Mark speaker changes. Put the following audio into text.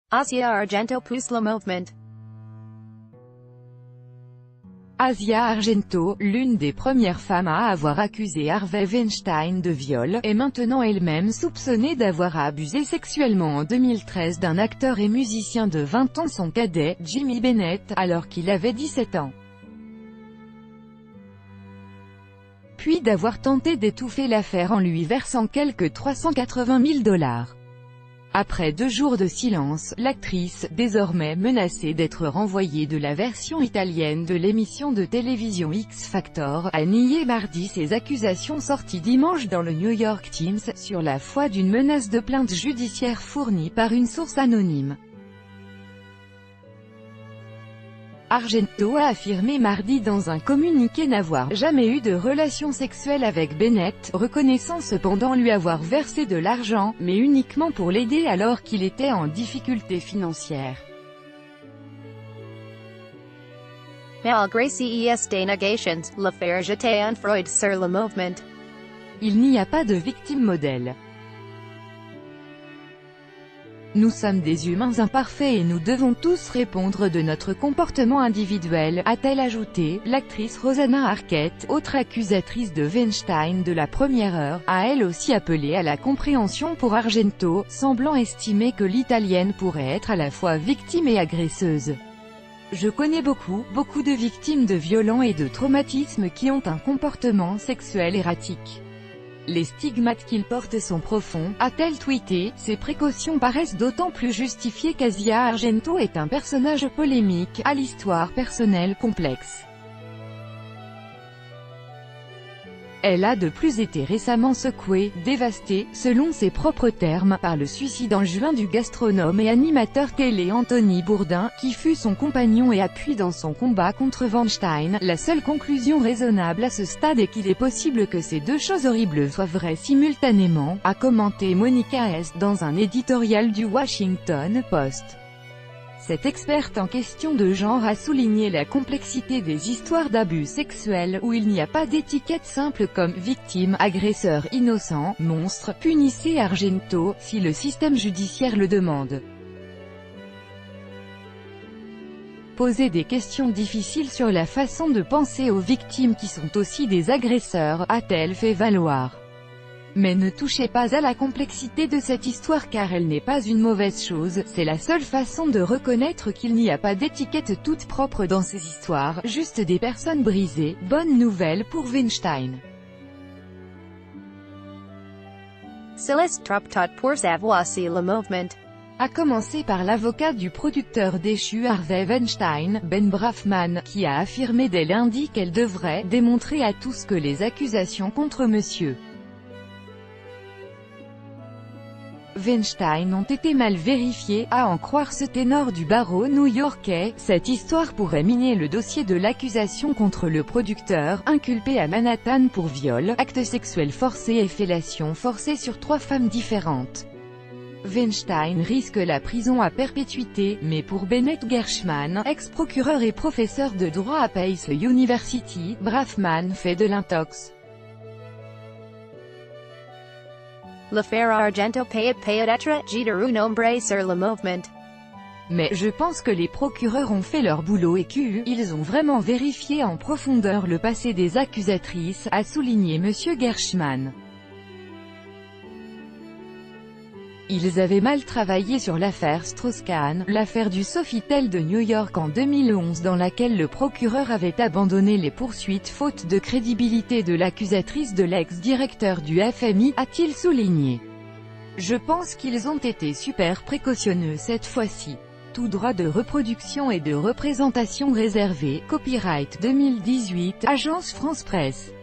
Speaker 1: Asia Argento pousse le mouvement.
Speaker 2: Asia Argento, l'une des premières femmes à avoir accusé Harvey Weinstein de viol, est maintenant elle-même soupçonnée d'avoir abusé sexuellement en 2013 d'un acteur et musicien de 20 ans, son cadet, Jimmy Bennett, alors qu'il avait 17 ans. Puis d'avoir tenté d'étouffer l'affaire en lui versant quelque 380 000 $. Après 2 jours de silence, l'actrice, désormais menacée d'être renvoyée de la version italienne de l'émission de télévision X Factor, a nié mardi ces accusations sorties dimanche dans le New York Times, sur la foi d'une menace de plainte judiciaire fournie par une source anonyme. Argento a affirmé mardi dans un communiqué n'avoir jamais eu de relation sexuelle avec Bennett, reconnaissant cependant lui avoir versé de l'argent, mais uniquement pour l'aider alors qu'il était en difficulté financière.
Speaker 1: Malgré ces dénégations, l'affaire jetait un Freud sur le mouvement.
Speaker 2: Il n'y a pas de victime modèle. Nous sommes des humains imparfaits et nous devons tous répondre de notre comportement individuel, a-t-elle ajouté. L'actrice Rosanna Arquette, autre accusatrice de Weinstein de la première heure, a elle aussi appelé à la compréhension pour Argento, semblant estimer que l'Italienne pourrait être à la fois victime et agresseuse. Je connais beaucoup de victimes de violences et de traumatismes qui ont un comportement sexuel erratique. Les stigmates qu'ils portent sont profonds, a-t-elle tweeté. Ces précautions paraissent d'autant plus justifiées qu'Asia Argento est un personnage polémique, à l'histoire personnelle complexe. Elle a de plus été récemment secouée, dévastée, selon ses propres termes, par le suicide en juin du gastronome et animateur télé Anthony Bourdain, qui fut son compagnon et appui dans son combat contre Weinstein. La seule conclusion raisonnable à ce stade est qu'il est possible que ces deux choses horribles soient vraies simultanément, a commenté Monica S. dans un éditorial du Washington Post. Cette experte en question de genre a souligné la complexité des histoires d'abus sexuels, où il n'y a pas d'étiquette simple comme victime, agresseur, innocent, monstre, punissez Argento, si le système judiciaire le demande. Poser des questions difficiles sur la façon de penser aux victimes qui sont aussi des agresseurs, a-t-elle fait valoir. Mais ne touchez pas à la complexité de cette histoire car elle n'est pas une mauvaise chose, c'est la seule façon de reconnaître qu'il n'y a pas d'étiquette toute propre dans ces histoires, juste des personnes brisées. Bonne nouvelle pour Weinstein.
Speaker 1: Céleste trop tôt pour savoir si le mouvement.
Speaker 2: A commencer par l'avocat du producteur déchu Harvey Weinstein, Ben Brafman, qui a affirmé dès lundi qu'elle devrait démontrer à tous que les accusations contre M. Weinstein ont été mal vérifiées, à en croire ce ténor du barreau new-yorkais. Cette histoire pourrait miner le dossier de l'accusation contre le producteur, inculpé à Manhattan pour viol, acte sexuel forcé et fellation forcée sur 3 femmes différentes. Weinstein risque la prison à perpétuité, mais pour Bennett Gershman, ex-procureur et professeur de droit à Pace University, Brafman fait de l'intox.
Speaker 1: L'affaire Argento peut être jeter une ombre sur le mouvement.
Speaker 2: Mais je pense que les procureurs ont fait leur boulot et qu'ils ont vraiment vérifié en profondeur le passé des accusatrices, a souligné M. Gershman. Ils avaient mal travaillé sur l'affaire Strauss-Kahn, l'affaire du Sofitel de New York en 2011 dans laquelle le procureur avait abandonné les poursuites faute de crédibilité de l'accusatrice de l'ex-directeur du FMI, a-t-il souligné. Je pense qu'ils ont été super précautionneux cette fois-ci. Tout droit de reproduction et de représentation réservé, copyright 2018, Agence France Presse.